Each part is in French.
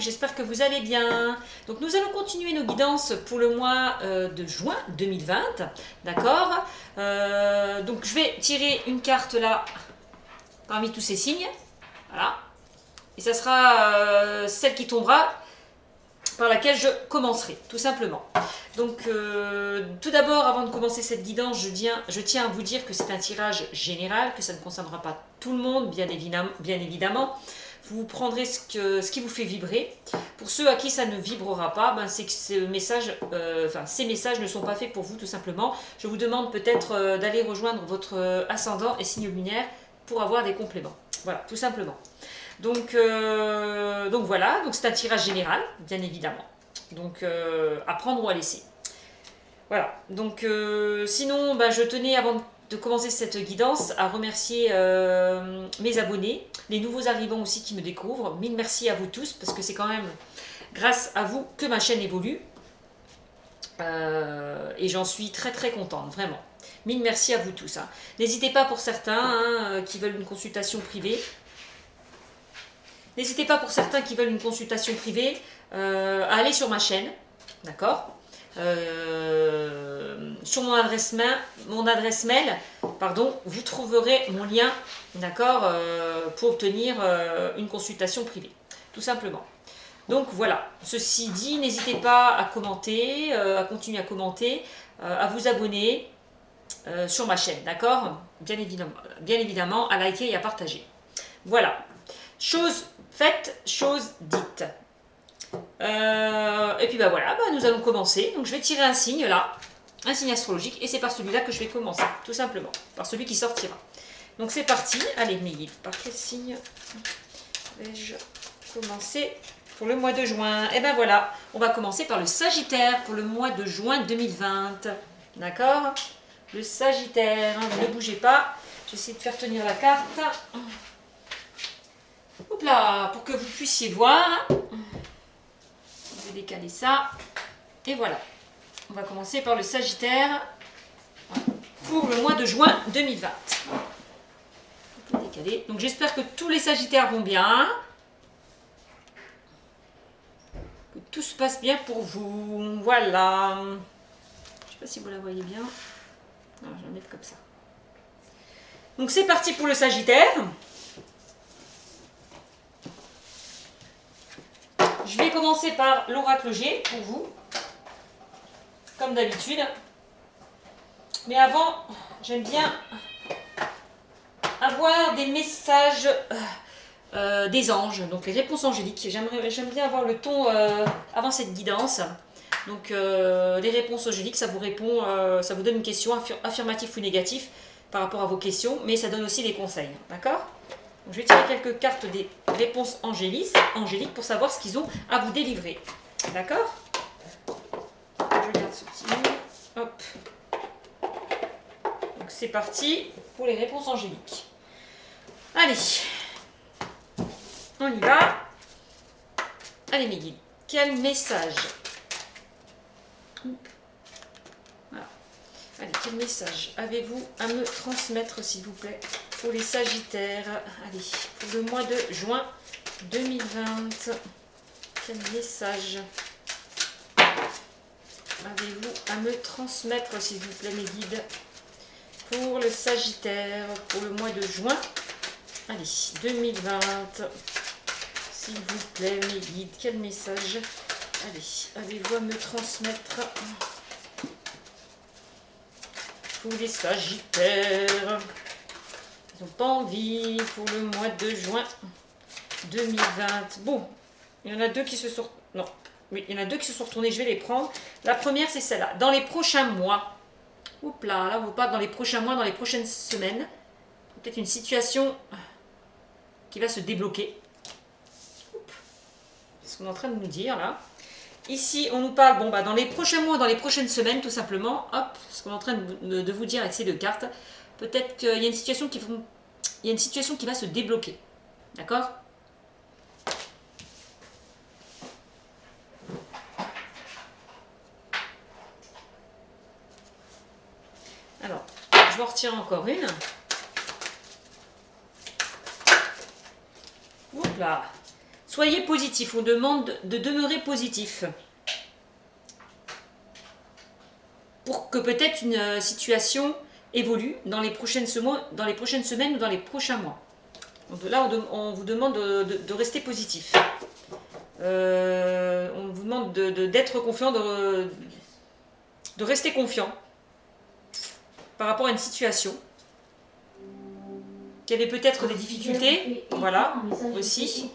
j'espère que vous allez bien. Donc nous allons continuer nos guidances pour le mois de juin 2020, d'accord. Donc je vais tirer une carte là, parmi tous ces signes, voilà. Et ça sera celle qui tombera, par laquelle je commencerai, tout simplement. Donc, tout d'abord, avant de commencer cette guidance, je tiens à vous dire que c'est un tirage général, que ça ne concernera pas tout le monde, bien évidemment. Vous prendrez ce qui vous fait vibrer. Pour ceux à qui ça ne vibrera pas, ben c'est que ces messages ne sont pas faits pour vous, tout simplement. Je vous demande peut-être d'aller rejoindre votre ascendant et signe lunaire pour avoir des compléments. Voilà, tout simplement. Donc voilà, donc c'est un tirage général, bien évidemment. Donc à prendre ou à laisser. Voilà, donc sinon, je tenais avant de commencer cette guidance à remercier mes abonnés, les nouveaux arrivants aussi qui me découvrent. Mille merci à vous tous, parce que c'est quand même grâce à vous que ma chaîne évolue. Et j'en suis très très contente, vraiment. Mille merci à vous tous. Hein. N'hésitez pas pour certains qui veulent une consultation privée. N'hésitez pas pour certains qui veulent une consultation privée à aller sur ma chaîne, d'accord, sur mon adresse mail, vous trouverez mon lien, d'accord, pour obtenir une consultation privée, tout simplement. Donc voilà, ceci dit, n'hésitez pas à commenter, à continuer à commenter, à vous abonner sur ma chaîne, d'accord, bien évidemment, à liker et à partager. Voilà, chose faite, chose dite. Et puis voilà, nous allons commencer. Donc je vais tirer un signe là, un signe astrologique, et c'est par celui-là que je vais commencer, tout simplement, par celui qui sortira. Donc c'est parti. Allez, mes guides, par quel signe vais-je commencer pour le mois de juin? Et ben voilà, on va commencer par le Sagittaire pour le mois de juin 2020. D'accord? Le Sagittaire, ne bougez pas. J'essaie de faire tenir la carte. Hop là, pour que vous puissiez voir. Je vais décaler ça. Et voilà. On va commencer par le Sagittaire pour le mois de juin 2020. On peut décaler. Donc j'espère que tous les Sagittaires vont bien. Que tout se passe bien pour vous. Voilà. Je ne sais pas si vous la voyez bien. Non, je vais la mettre comme ça. Donc c'est parti pour le Sagittaire. Je vais commencer par l'oracle G pour vous, comme d'habitude. Mais avant, j'aime bien avoir des messages des anges, donc les réponses angéliques. J'aime bien avoir le ton avant cette guidance. Donc les réponses angéliques, ça vous répond, ça vous donne une question affirmative ou négative par rapport à vos questions, mais ça donne aussi des conseils, d'accord? Donc, je vais tirer quelques cartes des réponses angéliques pour savoir ce qu'ils ont à vous délivrer. D'accord? Je garde ce petit livre. Hop. Donc c'est parti pour les réponses angéliques. Allez. On y va. Allez mes guides. Quel message? Voilà. Allez, quel message avez-vous à me transmettre s'il vous plaît? Pour les Sagittaires, allez, pour le mois de juin 2020, quel message avez-vous à me transmettre, s'il vous plaît, mes guides, pour le Sagittaire, pour le mois de juin, allez, 2020, s'il vous plaît, mes guides, quel message, allez, avez-vous à me transmettre pour les Sagittaires? Ils n'ont pas envie pour le mois de juin 2020. Bon, il y en a deux qui se sont... Non, oui, il y en a deux qui se sont retournés, je vais les prendre. La première, c'est celle-là. Dans les prochains mois. Oups là, on vous parle dans les prochains mois, dans les prochaines semaines. Peut-être une situation qui va se débloquer. C'est ce qu'on est en train de nous dire, là. Ici, on nous parle, dans les prochains mois, dans les prochaines semaines, tout simplement. Hop, ce qu'on est en train de vous dire avec ces deux cartes. Peut-être qu'il y a une situation qui va se débloquer. D'accord? Alors, je vais en retirer encore une. Oups là. Soyez positif, on demande de demeurer positif. Pour que peut-être une situation évolue dans les prochaines semaines ou dans les prochains mois. Donc là, on vous demande de rester positif. On vous demande d'être confiant, de rester confiant par rapport à une situation. Qu'il y avait peut-être des difficultés, voilà, aussi.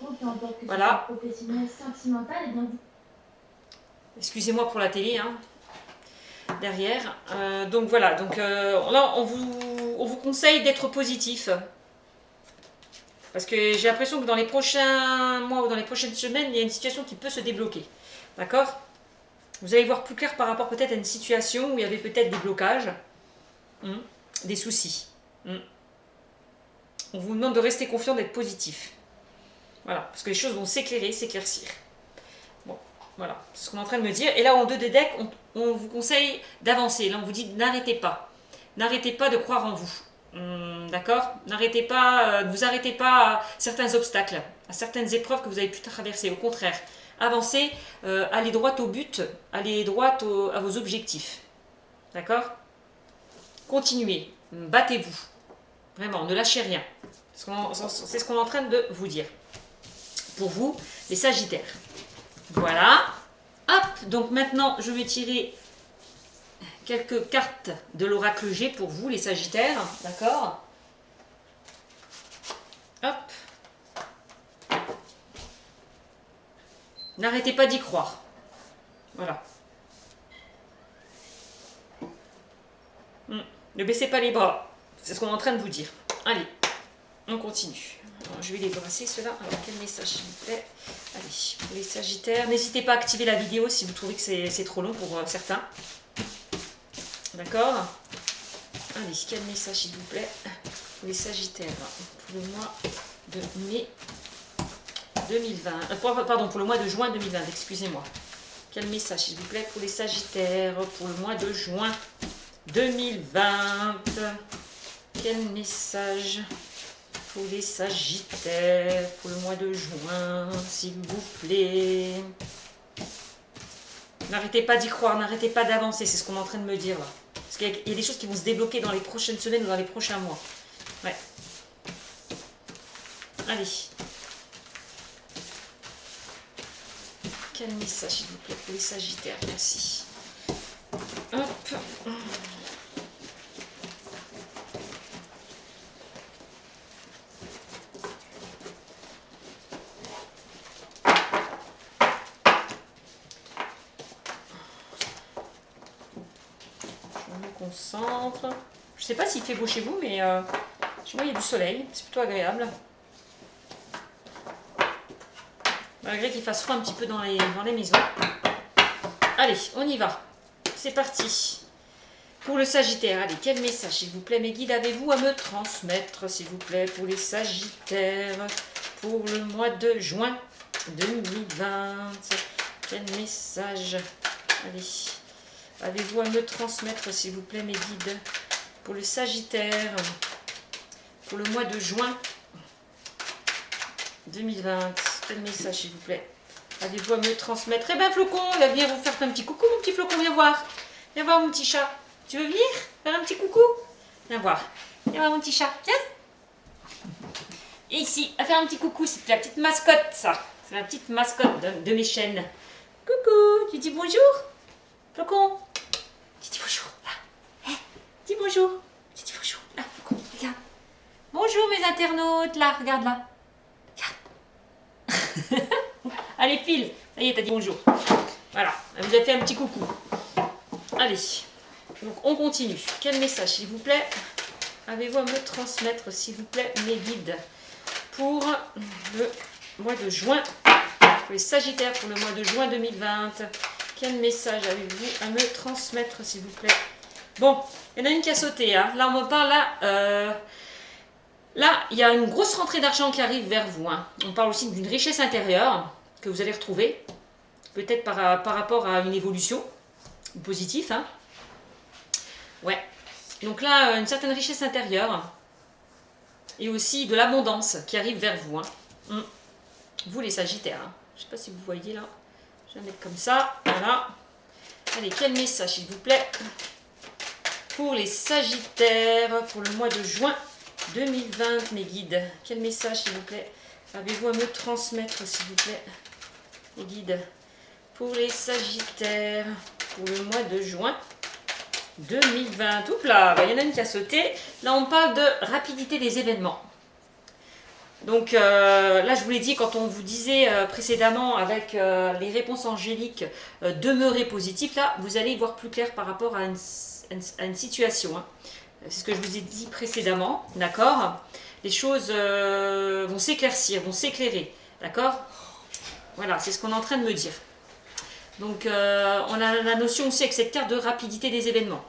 Voilà. Excusez-moi pour la télé, hein, derrière. Donc voilà, donc là, on vous conseille d'être positif. Parce que j'ai l'impression que dans les prochains mois ou dans les prochaines semaines, il y a une situation qui peut se débloquer. D'accord? Vous allez voir plus clair par rapport peut-être à une situation où il y avait peut-être des blocages, des soucis. On vous demande de rester confiant, d'être positif. Voilà, parce que les choses vont s'éclairer, s'éclaircir. Bon, voilà, c'est ce qu'on est en train de me dire. Et là, en 2 des decks, on vous conseille d'avancer. Là, on vous dit n'arrêtez pas. N'arrêtez pas de croire en vous. D'accord? N'arrêtez pas, ne vous arrêtez pas à certains obstacles, à certaines épreuves que vous avez pu traverser. Au contraire, avancez, allez droit au but, allez droit à vos objectifs. D'accord? Continuez, battez-vous. Vraiment, ne lâchez rien. C'est ce qu'on est en train de vous dire. Pour vous, les Sagittaires. Voilà. Hop, donc maintenant, je vais tirer quelques cartes de l'oracle G pour vous, les Sagittaires. D'accord? Hop. N'arrêtez pas d'y croire. Voilà. Ne baissez pas les bras. C'est ce qu'on est en train de vous dire. Allez, on continue. Alors, je vais les brasser ceux-là. Alors, quel message s'il vous plaît? Allez, pour les Sagittaires. N'hésitez pas à activer la vidéo si vous trouvez que c'est trop long pour certains. D'accord? Allez, quel message s'il vous plaît pour les Sagittaires pour le mois de mai 2020. Pardon, pour le mois de juin 2020, excusez-moi. Quel message s'il vous plaît pour les Sagittaires pour le mois de juin 2020? Quel message pour les Sagittaires pour le mois de juin, s'il vous plaît? N'arrêtez pas d'y croire, n'arrêtez pas d'avancer, c'est ce qu'on est en train de me dire là. Parce qu'il y a des choses qui vont se débloquer dans les prochaines semaines ou dans les prochains mois. Ouais. Allez. Quel message, s'il vous plaît, pour les Sagittaires? Merci. Hop. Concentre. Je sais pas s'il fait beau chez vous, mais chez moi il y a du soleil, c'est plutôt agréable. Malgré qu'il fasse froid un petit peu dans les maisons. Allez, on y va. C'est parti. Pour le Sagittaire, allez, quel message s'il vous plaît, mes guides, avez-vous à me transmettre, s'il vous plaît, pour les Sagittaires, pour le mois de juin 2020? Quel message? Allez. Avez-vous à me transmettre, s'il vous plaît, mes guides, pour le Sagittaire, pour le mois de juin 2020? Quel message, s'il vous plaît? Avez-vous à me transmettre? Eh bien, Flocon, il va venir vous faire un petit coucou, mon petit Flocon, viens voir. Viens voir, mon petit chat. Tu veux venir faire un petit coucou? Viens voir. Viens voir, mon petit chat. Viens. Et ici, à faire un petit coucou, c'est la petite mascotte, ça. C'est la petite mascotte de mes chaînes. Coucou, tu dis bonjour? Flocon, tu dis bonjour, là. Hey, dis bonjour. Tu dis bonjour, là, Flocon, regarde. Bonjour mes internautes, là, regarde là. Regarde. Allez, file. Ça y est, t'as dit bonjour. Voilà, elle vous a fait un petit coucou. Allez, donc on continue. Quel message, s'il vous plaît, avez-vous à me transmettre, s'il vous plaît, mes guides, pour le mois de juin, pour les Sagittaires, pour le mois de juin 2020? Quel message avez-vous à me transmettre, s'il vous plaît? Bon, il y en a une qui a sauté. Hein. Là, on me parle là. Là, il y a une grosse rentrée d'argent qui arrive vers vous. Hein. On parle aussi d'une richesse intérieure que vous allez retrouver. Peut-être par rapport à une évolution positive. Hein. Ouais. Donc là, une certaine richesse intérieure. Et aussi de l'abondance qui arrive vers vous. Hein. Vous les Sagittaires. Hein. Je ne sais pas si vous voyez là. Je vais mettre comme ça. Voilà. Allez, quel message s'il vous plaît pour les Sagittaires pour le mois de juin 2020, mes guides. Quel message s'il vous plaît avez-vous à me transmettre s'il vous plaît, les guides, pour les Sagittaires pour le mois de juin 2020. Oups là, il y en a une qui a sauté. Là, on parle de rapidité des événements. Donc là, je vous l'ai dit, quand on vous disait précédemment avec les réponses angéliques, demeurez positif, là, vous allez y voir plus clair par rapport à une situation. Hein. C'est ce que je vous ai dit précédemment, d'accord? Les choses vont s'éclaircir, vont s'éclairer, d'accord? Voilà, c'est ce qu'on est en train de me dire. Donc, on a la notion aussi avec cette carte de rapidité des événements.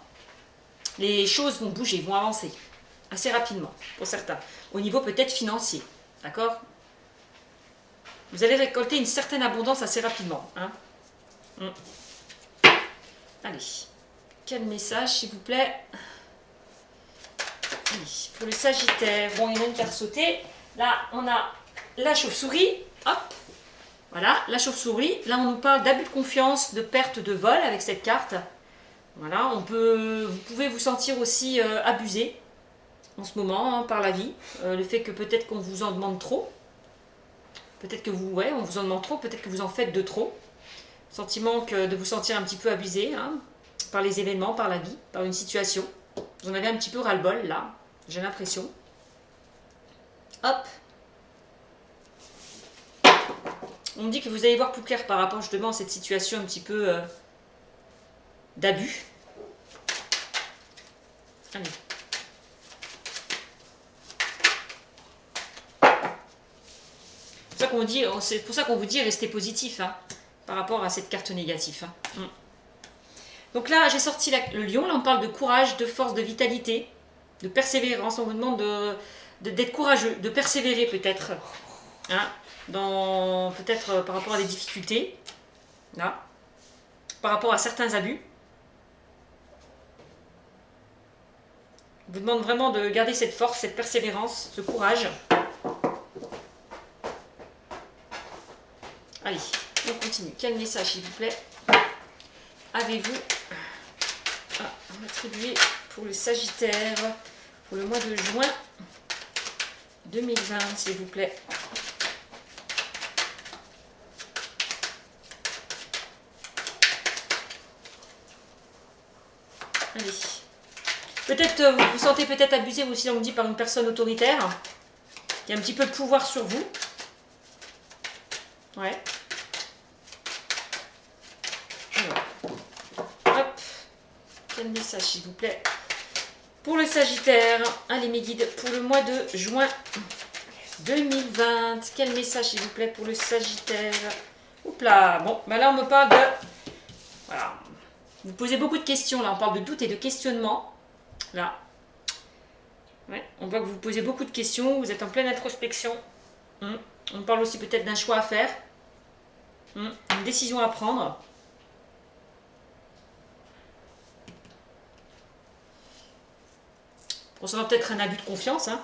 Les choses vont bouger, vont avancer assez rapidement, pour certains. Au niveau peut-être financier, d'accord? Vous allez récolter une certaine abondance assez rapidement. Hein. Allez, quel message, s'il vous plaît? Allez, pour le Sagittaire, bon, il y en a une qui a sauté. Là, on a la chauve-souris, hop. Voilà, la chauve-souris. Là, on nous parle d'abus de confiance, de perte de vol avec cette carte. Voilà, vous pouvez vous sentir aussi abusé en ce moment hein, par la vie. Le fait que peut-être qu'on vous en demande trop. Peut-être que on vous en demande trop, peut-être que vous en faites de trop. Sentiment de vous sentir un petit peu abusé hein, par les événements, par la vie, par une situation. Vous en avez un petit peu ras-le-bol là, j'ai l'impression. Hop. On me dit que vous allez voir plus clair par rapport justement à cette situation un petit peu d'abus. Allez. C'est pour ça qu'on vous dit restez positif hein, par rapport à cette carte négative. Hein. Donc là, j'ai sorti le lion. Là, on parle de courage, de force, de vitalité, de persévérance. On vous demande d'être courageux, de persévérer peut-être. Hein, peut-être par rapport à des difficultés. Là. Par rapport à certains abus. On vous demande vraiment de garder cette force, cette persévérance, ce courage. Allez, on continue. Quel message, s'il vous plaît, avez-vous à attribuer pour le Sagittaire pour le mois de juin 2020, s'il vous plaît? Allez. Peut-être vous vous sentez peut-être abusé aussi, on me dit, par une personne autoritaire qui a un petit peu de pouvoir sur vous. Ouais. Alors. Hop. Quel message, s'il vous plaît, pour le Sagittaire? Allez, mes guides, pour le mois de juin 2020. Quel message, s'il vous plaît, pour le Sagittaire? Oups là. Bon, ben là, on me parle de... Voilà. Vous posez beaucoup de questions, là. On parle de doute et de questionnement. Là. Ouais. On voit que vous posez beaucoup de questions. Vous êtes en pleine introspection. On parle aussi peut-être d'un choix à faire. Une décision à prendre. Concernant peut-être un abus de confiance. Hein.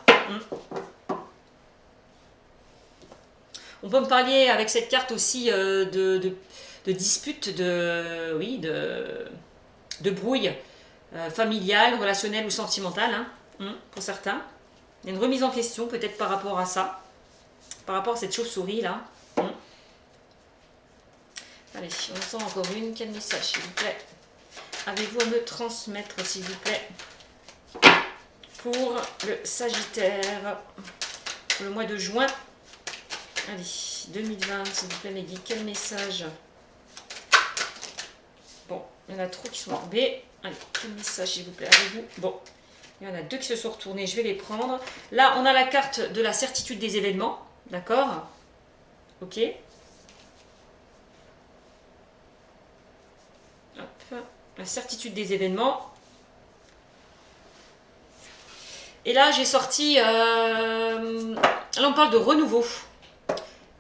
On peut me parler avec cette carte aussi de disputes, de brouille familiale, relationnelle ou sentimentale, hein, pour certains. Il y a une remise en question peut-être par rapport à ça, par rapport à cette chauve-souris là. Allez, on sent encore une. Quel message, s'il vous plaît, avez-vous à me transmettre, s'il vous plaît, pour le Sagittaire, pour le mois de juin, allez, 2020, s'il vous plaît, mes guides, quel message? Bon, il y en a trop qui sont tombés. Allez, quel message, s'il vous plaît, avez-vous? Bon, il y en a deux qui se sont retournés, je vais les prendre. Là, on a la carte de la certitude des événements, d'accord? Ok. Hop, la certitude des événements. Et là, j'ai sorti... là, on parle de renouveau.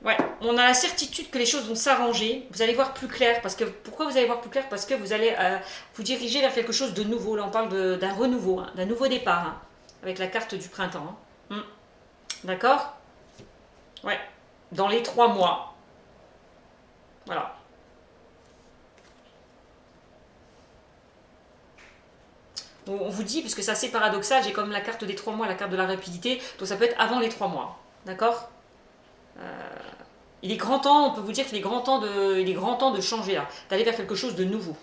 Ouais, on a la certitude que les choses vont s'arranger. Vous allez voir plus clair. Pourquoi vous allez voir plus clair? Parce que vous allez vous diriger vers quelque chose de nouveau. Là, on parle d'un renouveau, hein, d'un nouveau départ. Hein, avec la carte du printemps. Hein. D'accord? Ouais. dans les 3 mois. Voilà. On vous dit, puisque c'est assez paradoxal, j'ai comme la carte des 3 mois, la carte de la rapidité, donc ça peut être avant les 3 mois. D'accord? Il est grand temps, on peut vous dire qu'il est grand temps de changer là, d'aller vers quelque chose de nouveau.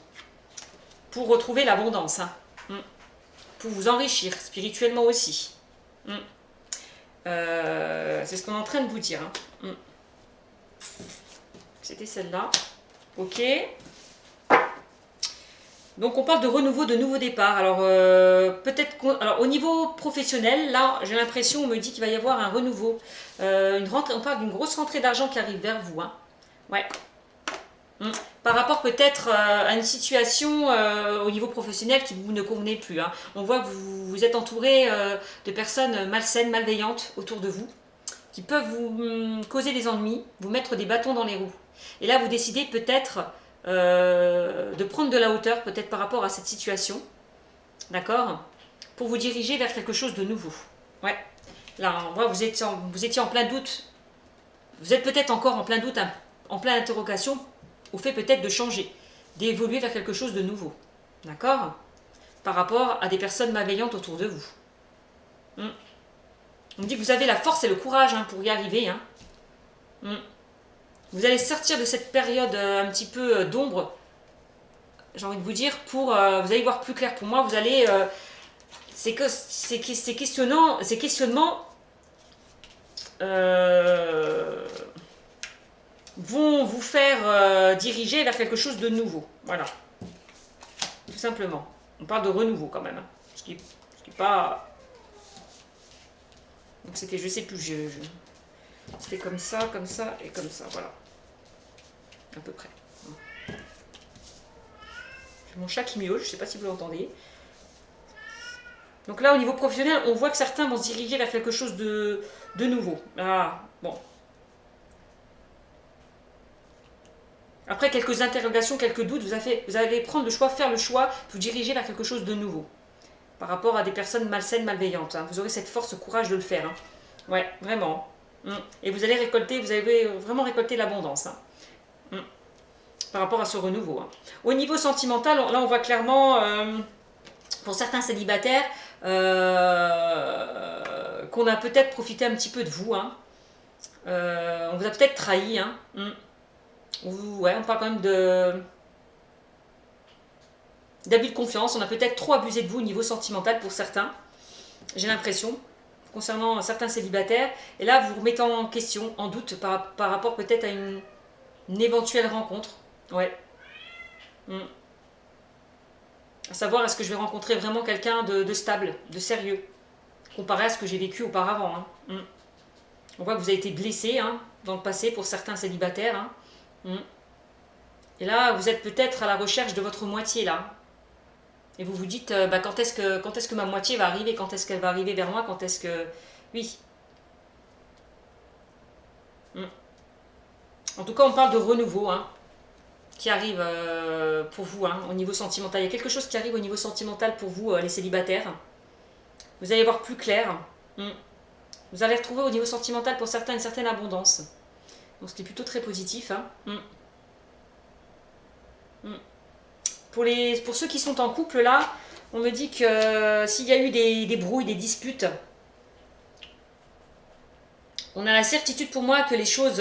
Pour retrouver l'abondance. Hein. Pour vous enrichir spirituellement aussi. C'est ce qu'on est en train de vous dire. Hein. C'était celle-là. Ok. Donc on parle de renouveau, de nouveau départ. Alors alors au niveau professionnel, là j'ai l'impression, on me dit qu'il va y avoir un renouveau. On parle d'une grosse rentrée d'argent qui arrive vers vous. Hein. Ouais. Par rapport peut-être à une situation au niveau professionnel qui vous ne convenait plus. Hein. On voit que vous êtes entouré de personnes malsaines, malveillantes autour de vous, qui peuvent vous causer des ennuis, vous mettre des bâtons dans les roues. Et là, vous décidez peut-être de prendre de la hauteur, peut-être par rapport à cette situation, d'accord, pour vous diriger vers quelque chose de nouveau. Ouais. Là, on voit que vous étiez en plein doute. Vous êtes peut-être encore en plein doute, hein, en pleine interrogation, au fait peut-être de changer, d'évoluer vers quelque chose de nouveau. D'accord? Par rapport à des personnes malveillantes autour de vous. On me dit que vous avez la force et le courage hein, pour y arriver. Hein. Vous allez sortir de cette période un petit peu d'ombre, j'ai envie de vous dire, pour vous allez voir plus clair. Pour moi, vous allez... ces questionnements vont vous faire diriger vers quelque chose de nouveau. Voilà. Tout simplement. On parle de renouveau quand même. Hein. Ce qui est pas... Donc c'était, je sais plus, c'était comme ça et comme ça. Voilà. À peu près. J'ai mon chat qui miaule, je ne sais pas si vous l'entendez. Donc là, au niveau professionnel, on voit que certains vont se diriger vers quelque chose de nouveau. Ah, bon. Après quelques interrogations, quelques doutes, vous allez prendre le choix, faire le choix, vous diriger vers quelque chose de nouveau. Par rapport à des personnes malsaines, malveillantes. Hein. Vous aurez cette force, ce courage de le faire. Hein. Ouais, vraiment. Et vous allez vraiment récolter l'abondance. Hein. Par rapport à ce renouveau. Hein. Au niveau sentimental, là on voit clairement, pour certains célibataires, qu'on a peut-être profité un petit peu de vous. Hein. On vous a peut-être trahi. Hein. Ouais, on parle quand même d'abus de confiance. On a peut-être trop abusé de vous au niveau sentimental pour certains. J'ai l'impression, concernant certains célibataires. Et là, vous vous remettez en question, en doute, par rapport peut-être à une éventuelle rencontre. Ouais. À savoir, est-ce que je vais rencontrer vraiment quelqu'un de stable, de sérieux, comparé à ce que j'ai vécu auparavant. Hein. On voit que vous avez été blessé hein, dans le passé pour certains célibataires. Hein. Et là, vous êtes peut-être à la recherche de votre moitié là. Et vous vous dites, quand est-ce que ma moitié va arriver? Quand est-ce qu'elle va arriver vers moi? Quand est-ce que... Oui. En tout cas, on parle de renouveau, hein, qui arrive pour vous, hein, au niveau sentimental. Il y a quelque chose qui arrive au niveau sentimental pour vous, les célibataires. Vous allez voir plus clair. Vous allez retrouver au niveau sentimental pour certains une certaine abondance. Donc, ce qui est plutôt très positif. Hein. Pour ceux qui sont en couple, là, on me dit que s'il y a eu des brouilles, des disputes, on a la certitude pour moi que les choses,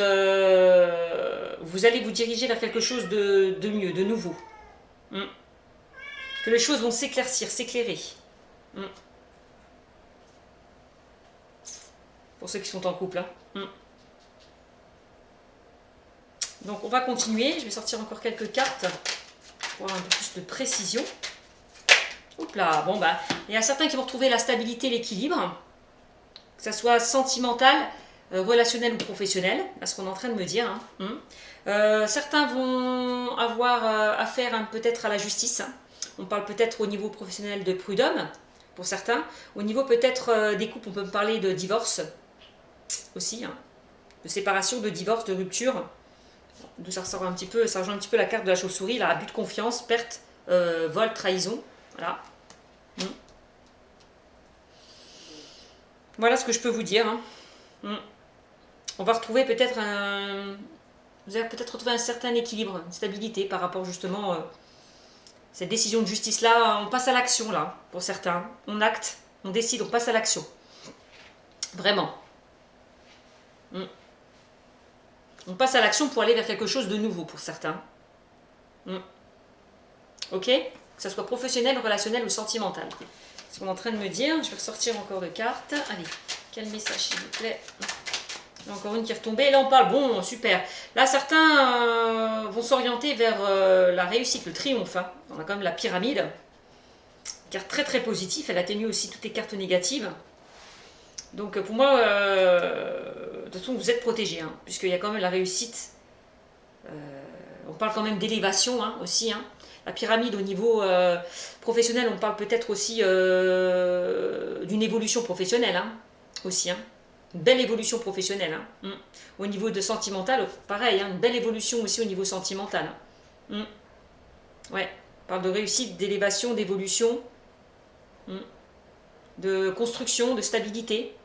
vous allez vous diriger vers quelque chose de mieux, de nouveau. Que les choses vont s'éclaircir, s'éclairer. Pour ceux qui sont en couple. Hein. Donc on va continuer, je vais sortir encore quelques cartes pour avoir un peu plus de précision. Oups là, bon bah, il y a certains qui vont retrouver la stabilité, l'équilibre, que ce soit sentimental, relationnel ou professionnel, à ce qu'on est en train de me dire. Hein. Certains vont avoir affaire hein, peut-être à la justice. Hein. On parle peut-être au niveau professionnel de prud'homme, pour certains. Au niveau peut-être des couples, on peut me parler de divorce aussi, hein. De séparation, de divorce, de rupture. D'où ça ressort un petit peu, ça rejoint un petit peu la carte de la chauve-souris, là, abus de confiance, perte, vol, trahison. Voilà. Voilà ce que je peux vous dire. Hein. on va retrouver peut-être un... Vous allez peut-être retrouver un certain équilibre, une stabilité par rapport justement cette décision de justice là. On passe à l'action là, pour certains. On acte, on décide, on passe à l'action. Vraiment. On passe à l'action pour aller vers quelque chose de nouveau pour certains. Ok? Que ce soit professionnel, relationnel ou sentimental. C'est ce qu'on est en train de me dire. Je vais ressortir encore de cartes. Allez, quel message s'il vous plaît? Il y en a encore une qui est retombée. Là, on parle. Bon, super. Là, certains vont s'orienter vers la réussite, le triomphe. Hein. On a quand même la pyramide. Une carte très très positive. Elle atténue aussi toutes les cartes négatives. Donc, pour moi, de toute façon, vous êtes protégés. Hein, puisqu'il y a quand même la réussite. On parle quand même d'élévation hein, aussi. Hein. La pyramide au niveau professionnel, on parle peut-être aussi d'une évolution professionnelle. Hein, aussi. Hein. Une belle évolution professionnelle. Hein. Au niveau de sentimental, pareil, hein, une belle évolution aussi au niveau sentimental. Ouais, on parle de réussite, d'élévation, d'évolution, de construction, de stabilité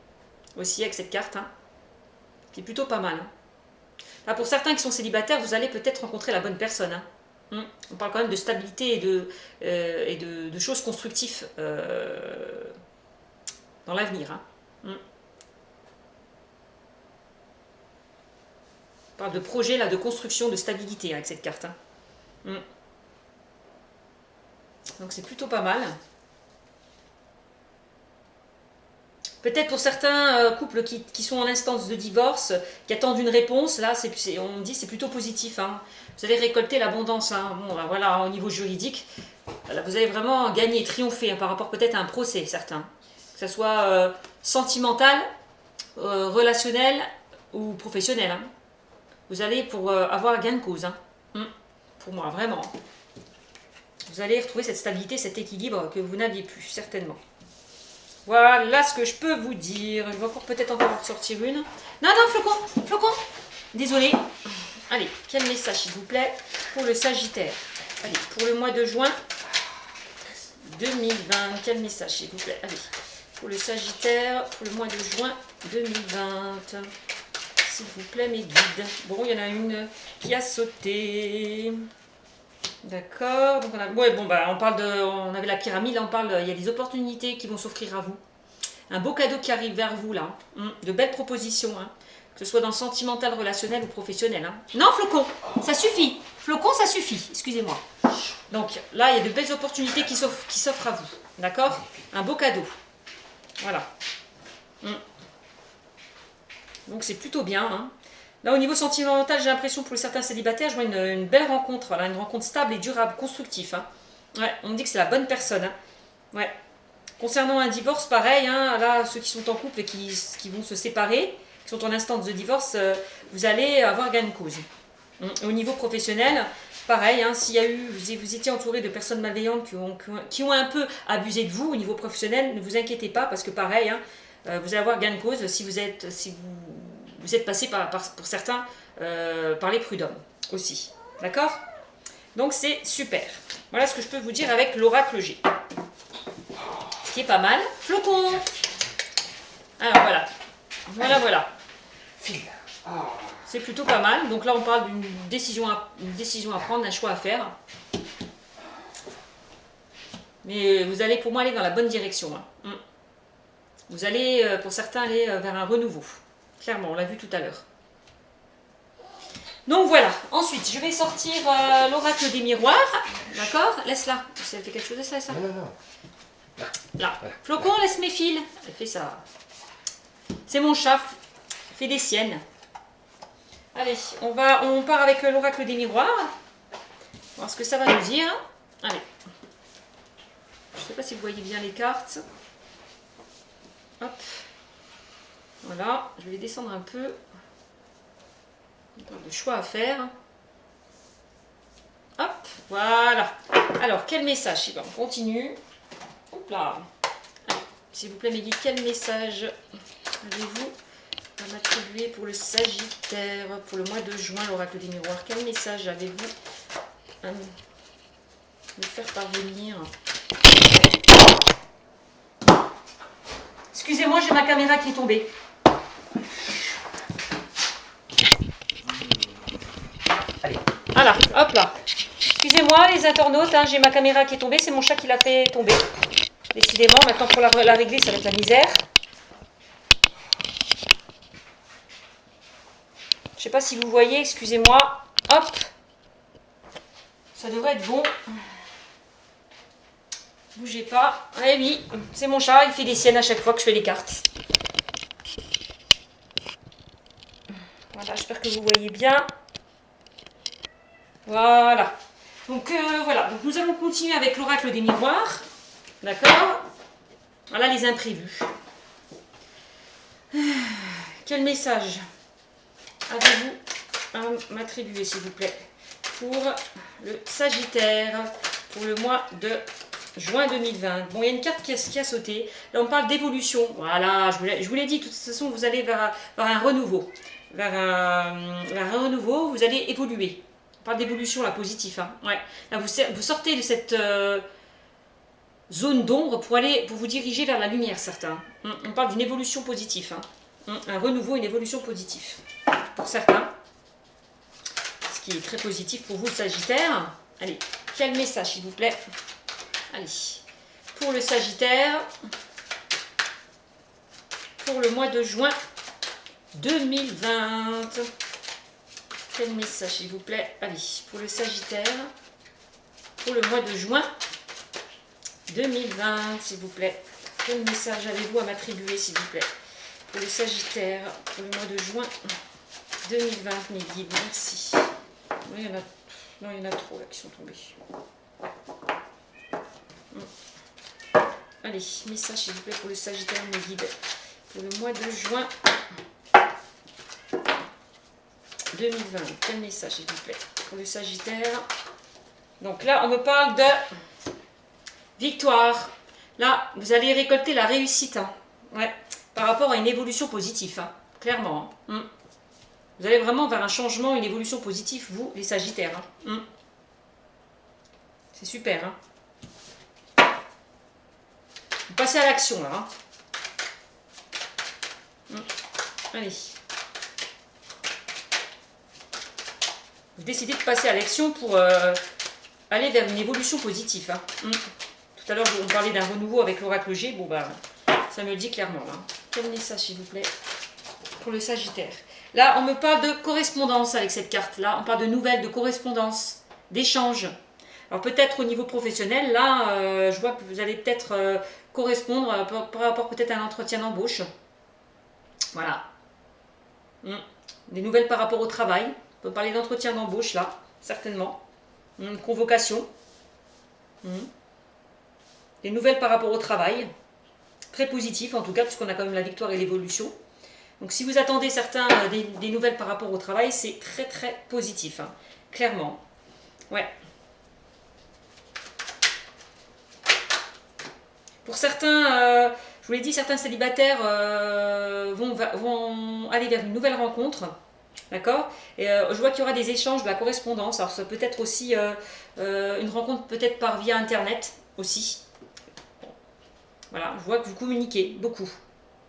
aussi avec cette carte. Hein, qui est plutôt pas mal. Hein. Là, pour certains qui sont célibataires, vous allez peut-être rencontrer la bonne personne. Hein. On parle quand même de stabilité et de choses constructives dans l'avenir. Hein. On parle de projet, là, de construction, de stabilité avec cette carte. Hein. Donc c'est plutôt pas mal. Peut-être pour certains couples qui sont en instance de divorce, qui attendent une réponse, là, on me dit c'est plutôt positif. Hein. Vous allez récolter l'abondance. Hein. Bon, ben, voilà, au niveau juridique, là, vous allez vraiment gagner, triompher hein, par rapport peut-être à un procès, certains. Que ce soit sentimental, relationnel ou professionnel. Hein. Vous allez pour avoir gain de cause. Hein. Pour moi, vraiment. Vous allez retrouver cette stabilité, cet équilibre que vous n'aviez plus, certainement. Voilà ce que je peux vous dire. Je vais encore peut-être encore ressortir une. Non, flocon. Désolé. Allez, quel message, s'il vous plaît, pour le Sagittaire. Allez, pour le mois de juin 2020. Quel message, s'il vous plaît. Allez, pour le Sagittaire, pour le mois de juin 2020. S'il vous plaît, mes guides. Bon, il y en a une qui a sauté. D'accord. Donc on avait la pyramide, là on parle, il y a des opportunités qui vont s'offrir à vous. Un beau cadeau qui arrive vers vous là. De belles propositions, hein. Que ce soit dans le sentimental, relationnel ou professionnel. Hein. Non, flocon, ça suffit. Flocon, ça suffit. Excusez-moi. Donc là, il y a de belles opportunités qui s'offrent à vous. D'accord? Un beau cadeau. Voilà. Donc c'est plutôt bien. Hein. Là, au niveau sentimental, j'ai l'impression pour certains célibataires, je vois une belle rencontre. Voilà, une rencontre stable et durable, constructive. Hein. Ouais, on me dit que c'est la bonne personne. Hein. Ouais. Concernant un divorce, pareil. Hein, là, ceux qui sont en couple et qui vont se séparer, qui sont en instance de divorce, vous allez avoir gain de cause. Au niveau professionnel, pareil. Hein, s'il y a eu, vous étiez entouré de personnes malveillantes qui ont un peu abusé de vous au niveau professionnel, ne vous inquiétez pas parce que pareil, hein, vous allez avoir gain de cause si vous êtes passé pour certains par les prud'hommes aussi. D'accord? Donc c'est super. Voilà ce que je peux vous dire avec l'oracle G. Ce qui est pas mal. Flocon! Alors voilà. C'est plutôt pas mal. Donc là on parle d'une décision à prendre, d'un choix à faire. Mais vous allez pour moi aller dans la bonne direction. Hein. Vous allez pour certains aller vers un renouveau. Clairement, on l'a vu tout à l'heure. Donc voilà. Ensuite, je vais sortir l'oracle des miroirs. D'accord? Laisse-la. Si elle fait quelque chose, laisse-la. Non. Là. Flocon, laisse mes fils. Elle fait ça. C'est mon chat. Elle fait des siennes. Allez, on part avec l'oracle des miroirs. On va voir ce que ça va nous dire. Allez. Je ne sais pas si vous voyez bien les cartes. Hop. Voilà, je vais les descendre un peu. On parle de choix à faire. Hop, voilà. Alors, quel message? On continue. Hop là. S'il vous plaît, mes guides, quel message avez-vous à m'attribuer pour le Sagittaire, pour le mois de juin, l'oracle des miroirs? Quel message avez-vous à me faire parvenir? Excusez-moi, j'ai ma caméra qui est tombée. Voilà, hop là. Excusez-moi les internautes, hein, j'ai ma caméra qui est tombée, c'est mon chat qui l'a fait tomber. Décidément, maintenant pour la régler, ça va être la misère. Je sais pas si vous voyez, excusez-moi. Hop. Ça devrait être bon. Bougez pas. Eh oui, c'est mon chat, il fait des siennes à chaque fois que je fais les cartes. Voilà, j'espère que vous voyez bien. Voilà. Donc voilà, donc, nous allons continuer avec l'oracle des miroirs. D'accord? Voilà les imprévus. Quel message avez-vous à m'attribuer, s'il vous plaît, pour le Sagittaire, pour le mois de juin 2020. Bon, il y a une carte qui a sauté. Là, on parle d'évolution. Voilà, je vous l'ai dit, de toute façon, vous allez vers un renouveau. Vers un renouveau, vous allez évoluer. On parle d'évolution, là, positif. Hein. Ouais. Là, vous sortez de cette zone d'ombre pour vous diriger vers la lumière, certains. On parle d'une évolution positive. Hein. Un renouveau, une évolution positive. Pour certains. Ce qui est très positif pour vous, le Sagittaire. Allez, quel message, s'il vous plaît? Allez, pour le Sagittaire, pour le mois de juin 2020. Quel message, s'il vous plaît? Allez, pour le Sagittaire, pour le mois de juin 2020, s'il vous plaît. Quel message avez-vous à m'attribuer, s'il vous plaît? Pour le Sagittaire, pour le mois de juin 2020, mes guides, merci. Il y en a trop là qui sont tombés. Allez, message s'il vous plaît pour le Sagittaire, mes guides. Pour le mois de juin 2020. Quel message s'il vous plaît pour le Sagittaire? Donc là, on me parle de victoire. Là, vous allez récolter la réussite. Hein. Ouais, par rapport à une évolution positive. Hein. Clairement. Hein. Vous allez vraiment vers un changement, une évolution positive, vous, les Sagittaires. Hein. C'est super. Hein. Vous passez à l'action, là. Hein. Allez. Vous décidez de passer à l'action pour aller vers une évolution positive. Hein. Tout à l'heure, on parlait d'un renouveau avec l'oracle G. Bon, bah, ça me le dit clairement. Là. Quel message, s'il vous plaît, pour le Sagittaire? Là, on me parle de correspondance avec cette carte-là. On parle de nouvelles, de correspondance, d'échanges. Alors, peut-être au niveau professionnel, là, je vois que vous allez peut-être correspondre par rapport peut-être à un entretien d'embauche. Voilà. Des nouvelles par rapport au travail. On peut parler d'entretien d'embauche, là, certainement. Convocation. Des nouvelles par rapport au travail. Très positif, en tout cas, puisqu'on a quand même la victoire et l'évolution. Donc, si vous attendez des nouvelles par rapport au travail, c'est très, très positif. Hein. Clairement. Ouais. Pour certains, je vous l'ai dit, certains célibataires vont aller vers une nouvelle rencontre. D'accord? Et je vois qu'il y aura des échanges, de la correspondance. Alors, ça peut être aussi une rencontre peut-être via Internet aussi. Voilà, je vois que vous communiquez beaucoup.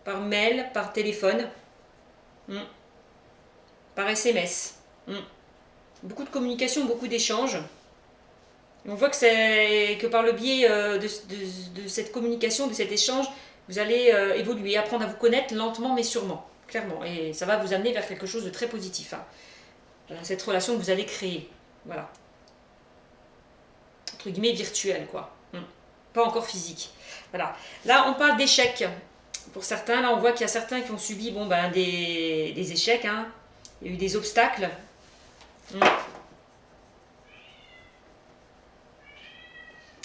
Par mail, par téléphone, par SMS. Beaucoup de communication, beaucoup d'échanges. On voit que par le biais de cette communication, de cet échange, vous allez évoluer, apprendre à vous connaître lentement mais sûrement, clairement. Et ça va vous amener vers quelque chose de très positif. Hein. Cette relation que vous allez créer. Voilà. Entre guillemets virtuelle, quoi. Pas encore physique. Voilà. Là, on parle d'échecs. Pour certains, là, on voit qu'il y a certains qui ont subi des échecs. Hein. Il y a eu des obstacles.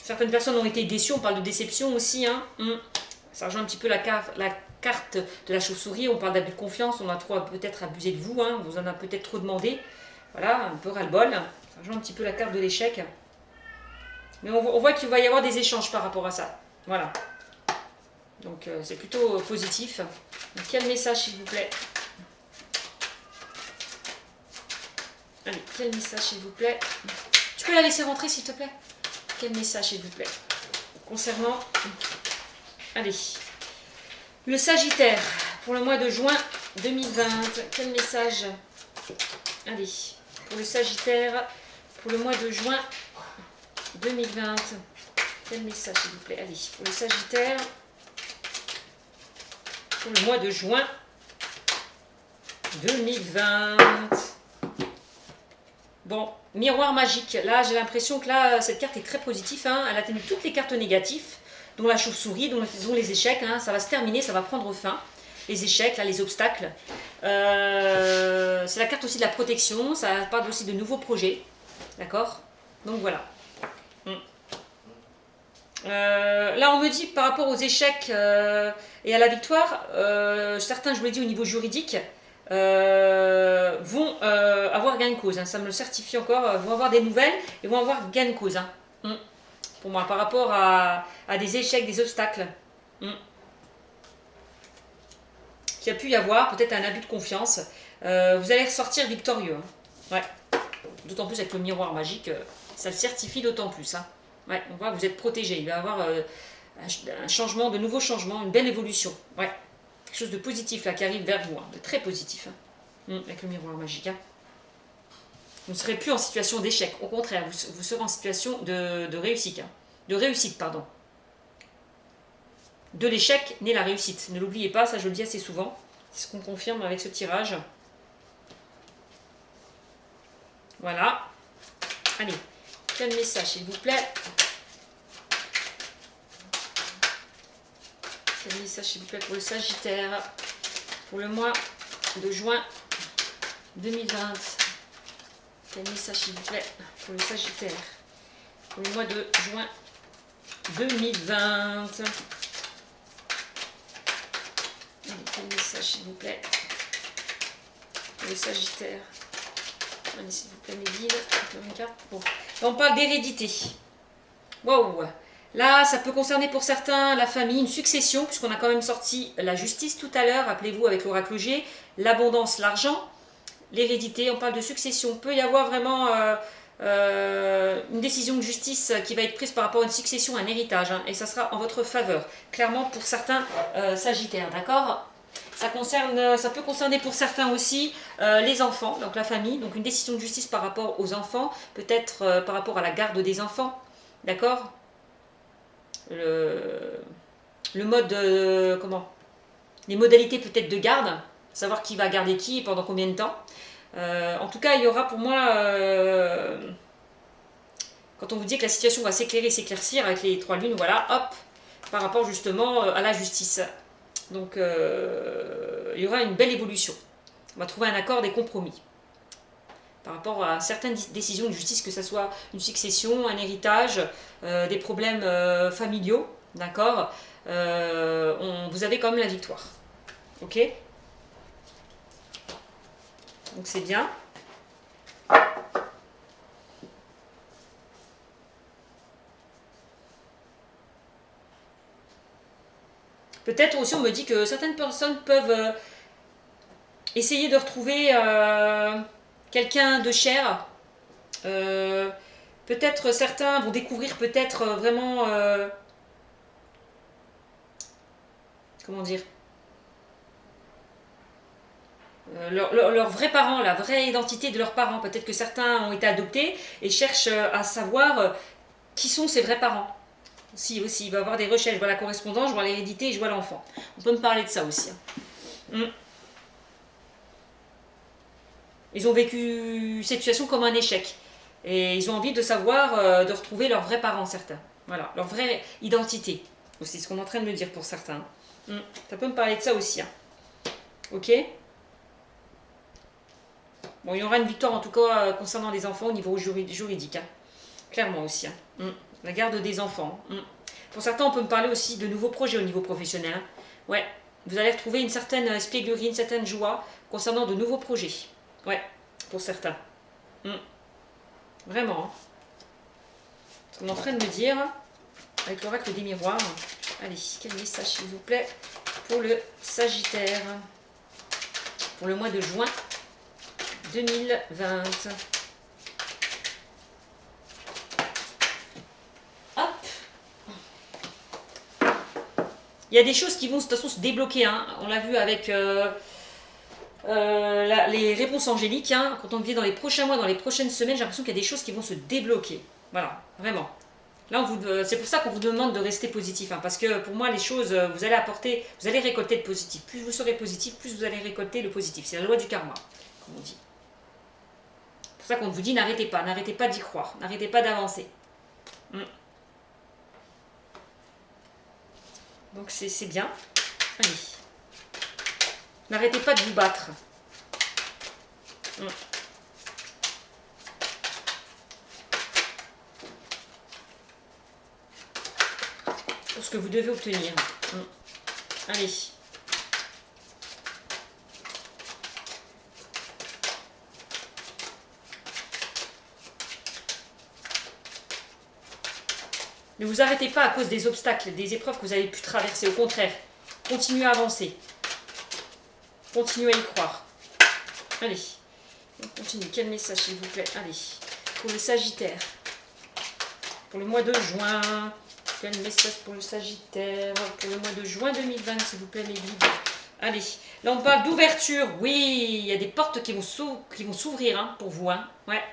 Certaines personnes ont été déçues. On parle de déception aussi. Hein. Ça rejoint un petit peu la carte de la chauve-souris. On parle d'abus de confiance. On a trop peut-être abusé de vous. Hein. Vous en avez peut-être trop demandé. Voilà, un peu ras-le-bol. Ça rejoint un petit peu la carte de l'échec. Mais on voit qu'il va y avoir des échanges par rapport à ça. Voilà. Donc c'est plutôt positif. Donc, quel message s'il vous plaît? Allez, quel message s'il vous plaît? Tu peux la laisser rentrer s'il te plaît? Quel message s'il vous plaît? Concernant... Allez. Le Sagittaire, pour le mois de juin 2020. Quel message? Allez. Pour le Sagittaire, pour le mois de juin 2020. Quel message, s'il vous plaît? Allez, pour le Sagittaire, pour le mois de juin 2020. Bon, miroir magique. Là, j'ai l'impression que là, cette carte est très positive. Hein. Elle a tenu toutes les cartes négatives, dont la chauve-souris, dont les échecs. Hein. Ça va se terminer, ça va prendre fin. Les échecs, là, les obstacles. C'est la carte aussi de la protection. Ça parle aussi de nouveaux projets. D'accord? Donc voilà. Là, on me dit par rapport aux échecs et à la victoire, certains, je vous l'ai dit, au niveau juridique, vont avoir gain de cause. Hein. Ça me le certifie encore. Vont avoir des nouvelles et vont avoir gain de cause. Hein. Pour moi, par rapport à des échecs, des obstacles. Il y a pu y avoir peut-être un abus de confiance. Vous allez ressortir victorieux. Hein. Ouais. D'autant plus avec le miroir magique, ça le certifie d'autant plus. Hein. Ouais, on voit que vous êtes protégé. Il va y avoir un changement, de nouveaux changements, une belle évolution. Ouais. Quelque chose de positif là qui arrive vers vous, hein, de très positif. Hein. Avec le miroir magique. Hein. Vous ne serez plus en situation d'échec. Au contraire, vous serez en situation de réussite. Hein. De réussite, pardon. De l'échec naît la réussite. Ne l'oubliez pas, ça je le dis assez souvent. C'est ce qu'on confirme avec ce tirage. Voilà. Allez, quel message s'il vous plaît? Quel message s'il vous plaît pour le Sagittaire? Pour le mois de juin 2020. Quel message s'il vous plaît pour le Sagittaire? Pour le mois de juin 2020. Quel message s'il vous plaît pour le Sagittaire? Allez, s'il vous plaît, Méline. Bon. Là, on parle d'hérédité. Waouh! Là, ça peut concerner pour certains la famille, une succession, puisqu'on a quand même sorti la justice tout à l'heure, rappelez-vous, avec l'oracle G, l'abondance, l'argent, l'hérédité, on parle de succession. Il peut y avoir vraiment une décision de justice qui va être prise par rapport à une succession, un héritage, hein, et ça sera en votre faveur, clairement pour certains Sagittaires, d'accord? Ça peut concerner pour certains aussi les enfants, donc la famille, donc une décision de justice par rapport aux enfants, peut-être par rapport à la garde des enfants, d'accord? Le mode, les modalités peut-être de garde, savoir qui va garder qui et pendant combien de temps. En tout cas, il y aura pour moi, quand on vous dit que la situation va s'éclairer, s'éclaircir avec les 3 lunes, voilà, hop, par rapport justement à la justice. Donc, il y aura une belle évolution. On va trouver un accord, des compromis. Par rapport à certaines décisions de justice, que ce soit une succession, un héritage, des problèmes familiaux, d'accord, vous avez quand même la victoire. Ok? Donc c'est bien. Peut-être aussi on me dit que certaines personnes peuvent essayer de retrouver quelqu'un de cher. Peut-être certains vont découvrir peut-être vraiment... comment dire, leurs vrais parents, la vraie identité de leurs parents. Peut-être que certains ont été adoptés et cherchent à savoir qui sont ses vrais parents. Si aussi, il va y avoir des recherches, je vois la correspondance, je vois l'hérédité et je vois l'enfant. On peut me parler de ça aussi. Hein. Ils ont vécu cette situation comme un échec. Et ils ont envie de savoir, de retrouver leurs vrais parents, certains. Voilà, leur vraie identité. C'est ce qu'on est en train de me dire pour certains. Ça peut me parler de ça aussi. Hein. Ok? Bon, il y aura une victoire en tout cas concernant les enfants au niveau juridique. Hein. Clairement aussi. Hein. La garde des enfants. Pour certains, on peut me parler aussi de nouveaux projets au niveau professionnel. Hein. Ouais, vous allez retrouver une certaine espièglerie, une certaine joie concernant de nouveaux projets. Ouais, pour certains. Vraiment. Hein. Ce qu'on est en train de me dire, avec l'oracle des miroirs. Allez, quel message s'il vous plaît pour le Sagittaire, pour le mois de juin 2020. Hop. Il y a des choses qui vont de toute façon se débloquer. Hein. On l'a vu avec les réponses angéliques, hein, quand on vient dans les prochains mois, dans les prochaines semaines, j'ai l'impression qu'il y a des choses qui vont se débloquer. Voilà, vraiment. Là, c'est pour ça qu'on vous demande de rester positif, hein, parce que pour moi, les choses, vous allez apporter, vous allez récolter le positif. Plus vous serez positif, plus vous allez récolter le positif. C'est la loi du karma, comme on dit. C'est pour ça qu'on vous dit n'arrêtez pas d'y croire, n'arrêtez pas d'avancer. Donc c'est bien. Allez. N'arrêtez pas de vous battre. Pour ce que vous devez obtenir. Allez. Ne vous arrêtez pas à cause des obstacles, des épreuves que vous avez pu traverser. Au contraire, continuez à avancer. Continuez à y croire. Allez, on continue. Quel message, s'il vous plaît? Allez, pour le Sagittaire. Pour le mois de juin. Quel message pour le Sagittaire? Pour le mois de juin 2020, s'il vous plaît, mes guides. Allez, là on parle d'ouverture. Oui, il y a des portes qui vont s'ouvrir hein, pour vous. Hein. Ouais.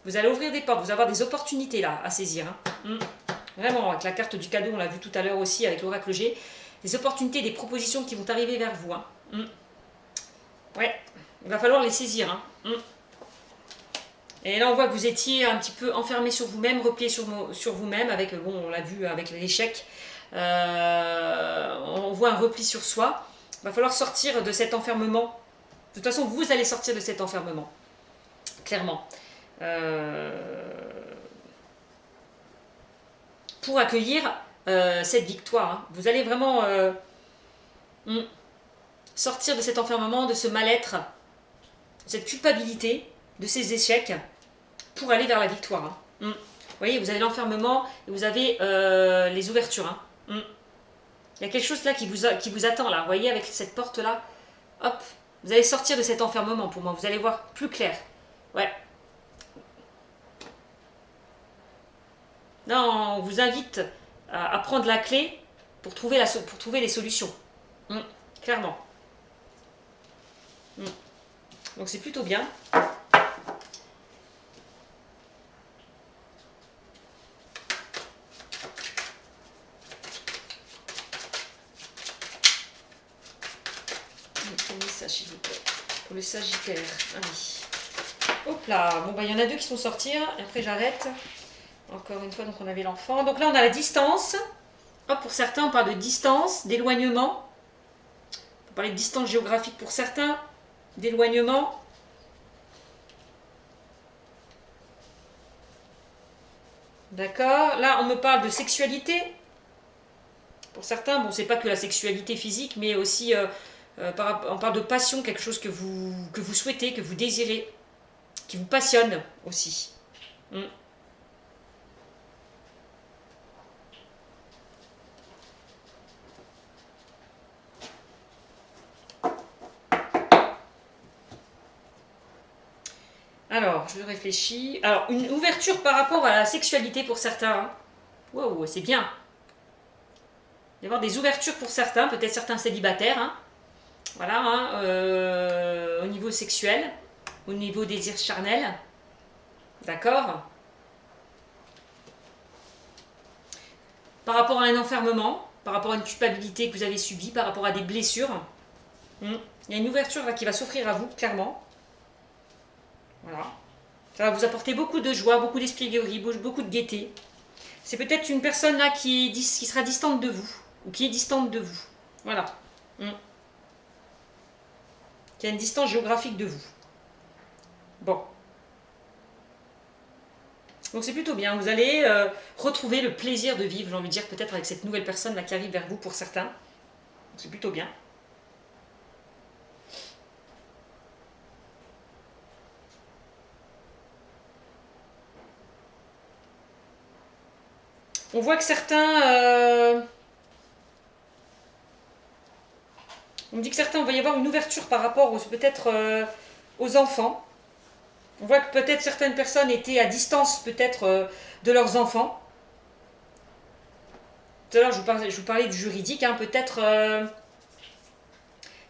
Vous allez ouvrir des portes, vous allez avoir des opportunités là à saisir. Hein. Vraiment, avec la carte du cadeau, on l'a vu tout à l'heure aussi avec l'oracle G. Des opportunités, des propositions qui vont arriver vers vous. Hein. Ouais, il va falloir les saisir. Hein. Et là, on voit que vous étiez un petit peu enfermé sur vous-même, replié sur vous-même, avec, bon, on l'a vu avec l'échec. On voit un repli sur soi. Il va falloir sortir de cet enfermement. De toute façon, vous allez sortir de cet enfermement. Clairement. Pour accueillir cette victoire. Hein. Vous allez vraiment sortir de cet enfermement, de ce mal-être, cette culpabilité, de ces échecs, pour aller vers la victoire. Hein. Vous voyez, vous avez l'enfermement et vous avez les ouvertures. Hein. Il y a quelque chose là qui vous attend là. Vous voyez, avec cette porte-là, hop, vous allez sortir de cet enfermement pour moi. Vous allez voir plus clair. Ouais. Non, on vous invite à prendre la clé pour trouver les solutions. Clairement. Donc c'est plutôt bien. Quel message, s'il vous plaît, pour le Sagittaire. Allez. Hop là. Bon, bah, il y en a deux qui sont sortis. Et après, j'arrête. Encore une fois, donc on avait l'enfant. Donc là, on a la distance. Hop, pour certains, on parle de distance, d'éloignement. On peut parler de distance géographique pour certains, d'éloignement. D'accord. Là, on me parle de sexualité. Pour certains, bon, c'est pas que la sexualité physique, mais aussi, on parle de passion, quelque chose que vous souhaitez, que vous désirez, qui vous passionne aussi. Alors, je réfléchis. Alors, une ouverture par rapport à la sexualité pour certains. Hein. Wow, c'est bien. Il va y avoir des ouvertures pour certains, peut-être certains célibataires. Hein. Voilà, hein, au niveau sexuel, au niveau désir charnel. D'accord. Par rapport à un enfermement, par rapport à une culpabilité que vous avez subie, par rapport à des blessures. Il y a une ouverture là, qui va s'offrir à vous, clairement. Voilà. Ça va vous apporter beaucoup de joie, beaucoup d'esprit beaucoup de gaieté. C'est peut-être une personne là qui sera distante de vous, ou qui est distante de vous. Voilà. Qui a une distance géographique de vous. Bon. Donc c'est plutôt bien. Vous allez retrouver le plaisir de vivre, j'ai envie de dire, peut-être avec cette nouvelle personne là qui arrive vers vous pour certains. C'est plutôt bien. On voit que certains... on me dit que certains, il va y avoir une ouverture par rapport peut-être aux enfants. On voit que peut-être certaines personnes étaient à distance peut-être de leurs enfants. Tout à l'heure, je vous parlais du juridique. Hein, peut-être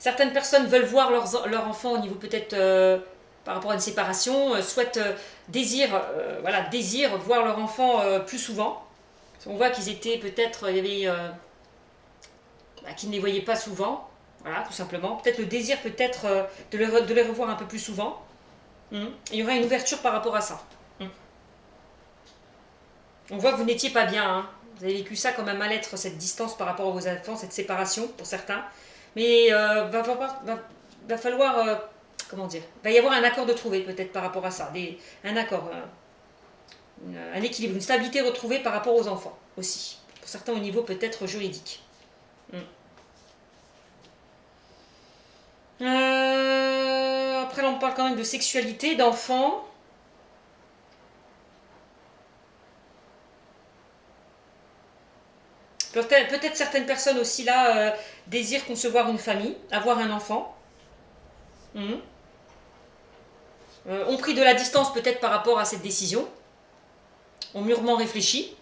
Certaines personnes veulent voir leur enfant au niveau peut-être par rapport à une séparation, souhaitent, désirent voir leur enfant plus souvent. On voit qu'ils étaient peut-être, il y avait, qu'ils ne les voyaient pas souvent, voilà, tout simplement. Peut-être le désir peut-être de les revoir un peu plus souvent. Il y aura une ouverture par rapport à ça. On voit que vous n'étiez pas bien, hein. Vous avez vécu ça comme un mal-être, cette distance par rapport à vos enfants, cette séparation pour certains. Mais va falloir, comment dire, va y avoir un accord de trouver peut-être par rapport à ça, un accord, un équilibre, une stabilité retrouvée par rapport aux enfants aussi. Pour certains au niveau peut-être juridique. Après là on parle quand même de sexualité, d'enfants. Peut-être certaines personnes aussi là désirent concevoir une famille, avoir un enfant. Ont pris de la distance peut-être par rapport à cette décision. Ont mûrement réfléchi.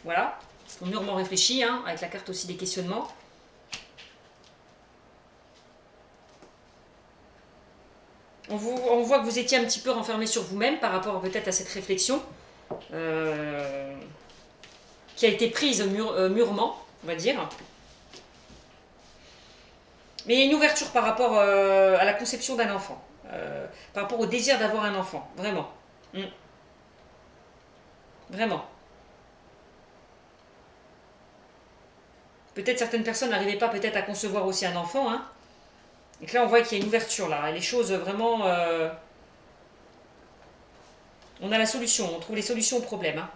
Voilà, ont mûrement réfléchi, hein, avec la carte aussi des questionnements. On voit que vous étiez un petit peu renfermé sur vous-même par rapport peut-être à cette réflexion qui a été prise mûrement, on va dire. Mais il y a une ouverture par rapport à la conception d'un enfant, par rapport au désir d'avoir un enfant, vraiment. Vraiment. Peut-être certaines personnes n'arrivaient pas peut-être à concevoir aussi un enfant, hein. Et que là, on voit qu'il y a une ouverture, là. Et les choses, vraiment... on a la solution, on trouve les solutions aux problèmes, hein.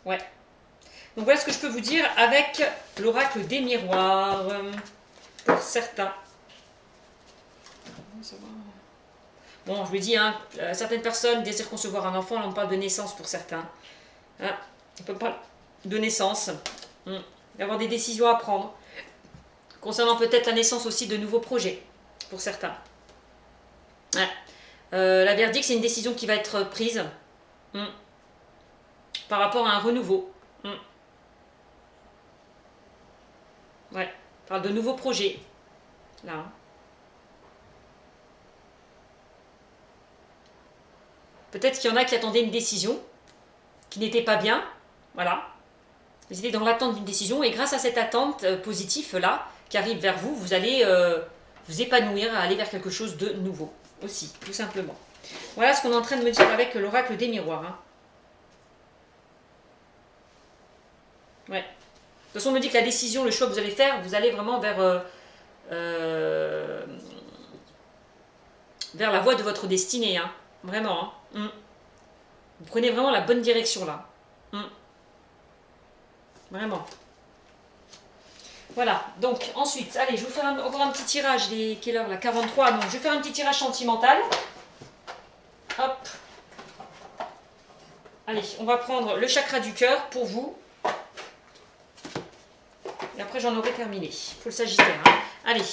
Ouais. Donc voilà ce que je peux vous dire avec l'oracle des miroirs, pour certains. Bon, je vous dis, hein, certaines personnes désirent concevoir un enfant, là on parle de naissance pour certains. Hein, on peut parler de naissance, d'avoir des décisions à prendre, concernant peut-être la naissance aussi de nouveaux projets, pour certains. Ouais. La verdict, c'est une décision qui va être prise par rapport à un renouveau. Ouais, on parle de nouveaux projets, là. Peut-être qu'il y en a qui attendaient une décision, qui n'était pas bien, voilà. Vous étiez dans l'attente d'une décision, et grâce à cette attente positive-là, qui arrive vers vous, vous allez vous épanouir, aller vers quelque chose de nouveau, aussi, tout simplement. Voilà ce qu'on est en train de me dire avec l'oracle des miroirs. Hein. Ouais. De toute façon, on me dit que la décision, le choix que vous allez faire, vous allez vraiment vers la voie de votre destinée, hein. Vraiment, hein. Vous prenez vraiment la bonne direction là. Vraiment. Voilà, donc ensuite, allez, je vais vous faire encore un petit tirage. Il est quelle heure là? 43. Donc je vais faire un petit tirage sentimental. Hop. Allez, on va prendre le chakra du cœur pour vous. Et après, j'en aurai terminé. Pour le Sagittaire. Hein. Allez,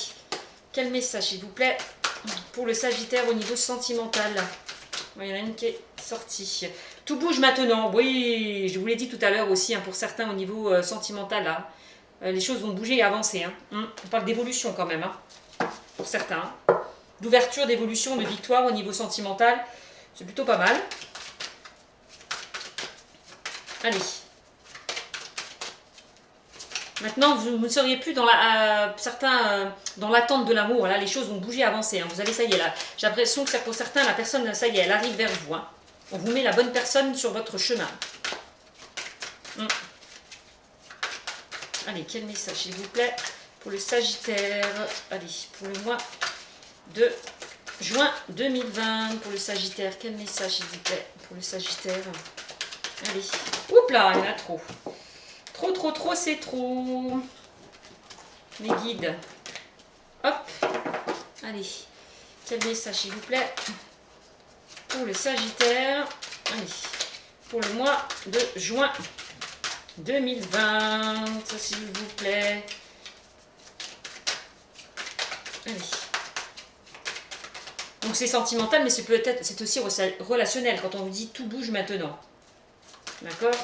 quel message, s'il vous plaît, pour le Sagittaire au niveau sentimental? Il y en a une qui est sortie. Tout bouge maintenant. Oui, je vous l'ai dit tout à l'heure aussi, hein, pour certains au niveau sentimental, là. Les choses vont bouger et avancer. Hein. On parle d'évolution quand même, hein, pour certains. Hein. D'ouverture, d'évolution, de victoire au niveau sentimental. C'est plutôt pas mal. Allez. Maintenant, vous ne seriez plus dans certains dans l'attente de l'amour. Voilà, les choses vont bouger, avancer. Hein. Vous allez, ça y est, là. J'ai l'impression que pour certains, la personne, ça y est, elle arrive vers vous. Hein. On vous met la bonne personne sur votre chemin. Allez, quel message, s'il vous plaît, pour le Sagittaire. Allez, pour le mois de juin 2020, pour le Sagittaire. Quel message, s'il vous plaît, pour le Sagittaire. Allez. Oups là, il y en a trop. Trop, c'est trop. Mes guides. Hop. Allez. Quel message, s'il vous plaît, pour le Sagittaire. Allez. Pour le mois de juin 2020, s'il vous plaît. Allez. Donc c'est sentimental, mais c'est aussi relationnel quand on vous dit tout bouge maintenant. D'accord?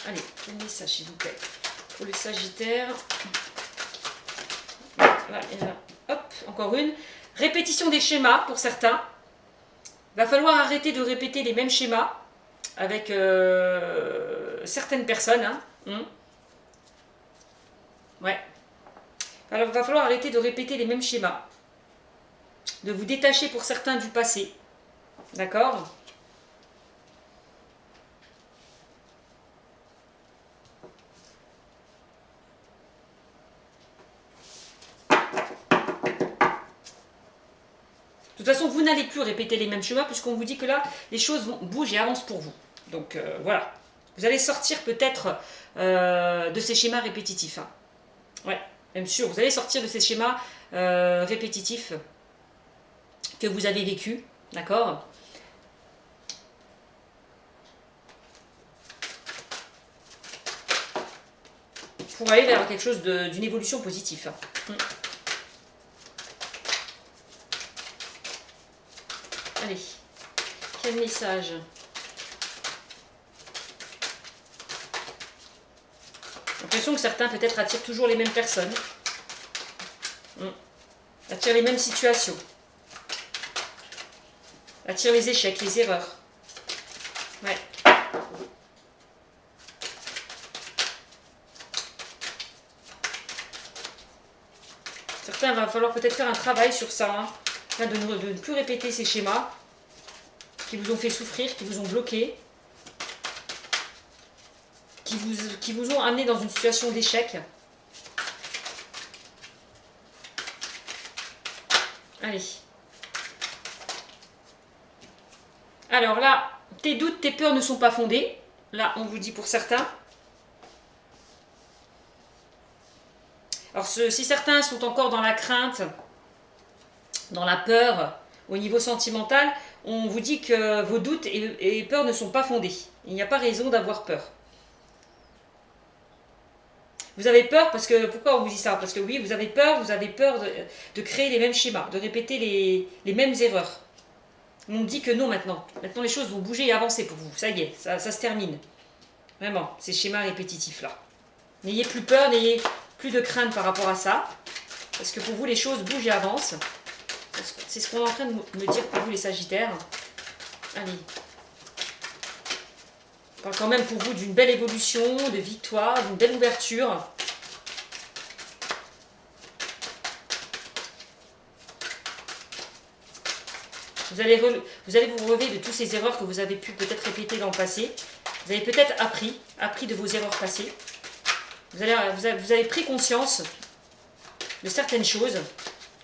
Allez, prenez ça s'il vous plaît. Pour le Sagittaire. Voilà, et là, hop, encore une. Répétition des schémas pour certains. Va falloir arrêter de répéter les mêmes schémas avec certaines personnes. Hein. Ouais. Alors, va falloir arrêter de répéter les mêmes schémas. De vous détacher pour certains du passé. D'accord ? De toute façon, vous n'allez plus répéter les mêmes schémas puisqu'on vous dit que là, les choses bougent et avancent pour vous. Donc voilà. Vous allez sortir peut-être de ces schémas répétitifs. Hein. Ouais, même sûr. Vous allez sortir de ces schémas répétitifs que vous avez vécus. D'accord ? Pour aller vers quelque chose d'une évolution positive. Allez, quel message? J'ai l'impression que certains peut-être attirent toujours les mêmes personnes. Attirent les mêmes situations. Attirent les échecs, les erreurs. Ouais. Certains, il va falloir peut-être faire un travail sur ça, hein, afin de ne plus répéter ces schémas qui vous ont fait souffrir, qui vous ont bloqué, qui vous ont amené dans une situation d'échec. Allez. Alors là, tes doutes, tes peurs ne sont pas fondés. Là, on vous dit pour certains. Alors, si certains sont encore dans la crainte, dans la peur, au niveau sentimental, on vous dit que vos doutes et peurs ne sont pas fondés. Il n'y a pas raison d'avoir peur. Vous avez peur parce que... Pourquoi on vous dit ça? Parce que oui, vous avez peur de créer les mêmes schémas, de répéter les mêmes erreurs. On dit que non maintenant. Maintenant, les choses vont bouger et avancer pour vous. Ça y est, ça se termine. Vraiment, ces schémas répétitifs-là. N'ayez plus peur, n'ayez plus de crainte par rapport à ça. Parce que pour vous, les choses bougent et avancent. C'est ce qu'on est en train de me dire pour vous, les Sagittaires. Allez. On parle quand même pour vous d'une belle évolution, de victoire, d'une belle ouverture. Vous allez vous relever de toutes ces erreurs que vous avez pu peut-être répéter dans le passé. Vous avez peut-être appris de vos erreurs passées. Vous avez pris conscience de certaines choses.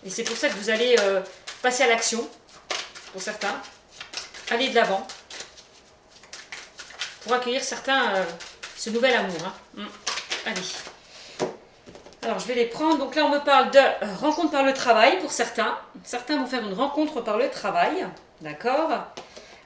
Et c'est pour ça que vous allez passer à l'action, pour certains. Aller de l'avant. Pour accueillir certains ce nouvel amour. Hein. Allez. Alors, je vais les prendre. Donc là, on me parle de rencontre par le travail pour certains. Certains vont faire une rencontre par le travail. D'accord.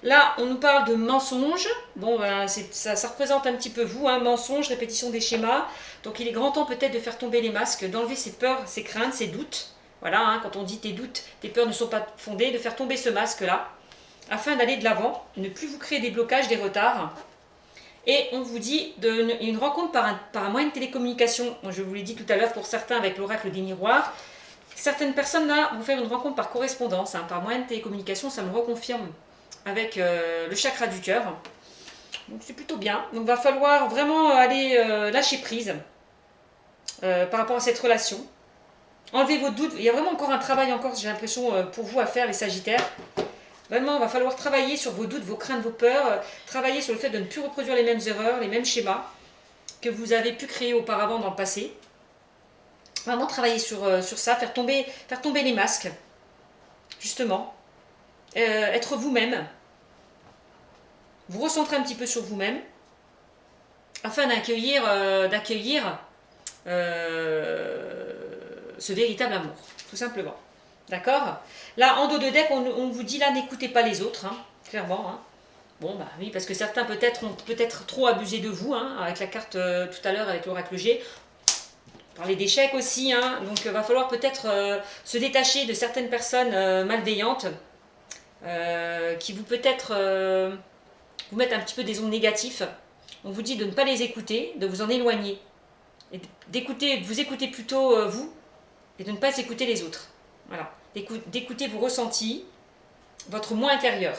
Là, on nous parle de mensonges. Bon, ben, ça représente un petit peu vous. Hein, mensonges, répétition des schémas. Donc, il est grand temps peut-être de faire tomber les masques, d'enlever ses peurs, ses craintes, ses doutes. Voilà, hein, quand on dit tes doutes, tes peurs ne sont pas fondées, de faire tomber ce masque-là, afin d'aller de l'avant, ne plus vous créer des blocages, des retards. Et on vous dit une rencontre par un moyen de télécommunication. Je vous l'ai dit tout à l'heure pour certains avec l'oracle des miroirs. Certaines personnes là vont faire une rencontre par correspondance, hein, par moyen de télécommunication, ça me reconfirme avec le chakra du cœur. Donc c'est plutôt bien. Donc il va falloir vraiment aller lâcher prise par rapport à cette relation. Enlevez vos doutes. Il y a vraiment encore un travail j'ai l'impression, pour vous à faire, les Sagittaires. Vraiment, il va falloir travailler sur vos doutes, vos craintes, vos peurs, travailler sur le fait de ne plus reproduire les mêmes erreurs, les mêmes schémas que vous avez pu créer auparavant dans le passé. Vraiment travailler sur ça, faire tomber les masques, justement. Être vous-même. Vous recentrer un petit peu sur vous-même, afin d'accueillir ce véritable amour, tout simplement. D'accord? Là, en dos de deck, on vous dit là, n'écoutez pas les autres, hein, clairement. Hein. Bon, bah oui, parce que certains peut-être ont trop abusé de vous, hein, avec la carte tout à l'heure, avec l'oracle G. On parlait d'échecs aussi, hein, donc il va falloir peut-être se détacher de certaines personnes malveillantes qui vous peut-être vous mettent un petit peu des ondes négatives On vous dit de ne pas les écouter, de vous en éloigner. Et d'écouter, de vous écouter plutôt vous, et de ne pas écouter les autres. Voilà. D'écouter vos ressentis, votre moi intérieur.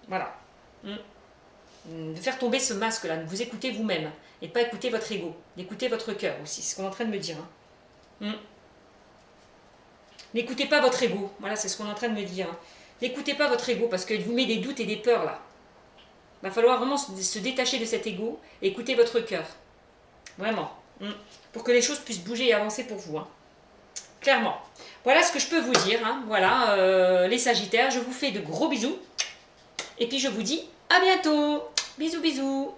Voilà. De faire tomber ce masque-là, de vous écouter vous-même, et de ne pas écouter votre ego, d'écouter votre cœur aussi, c'est ce qu'on est en train de me dire. N'écoutez pas votre ego, voilà, c'est ce qu'on est en train de me dire. N'écoutez pas votre ego, parce qu'il vous met des doutes et des peurs là. Il va falloir vraiment se détacher de cet ego et écouter votre cœur. Vraiment. Pour que les choses puissent bouger et avancer pour vous. Clairement. Voilà ce que je peux vous dire. Voilà, les Sagittaires, je vous fais de gros bisous. Et puis je vous dis à bientôt. Bisous, bisous.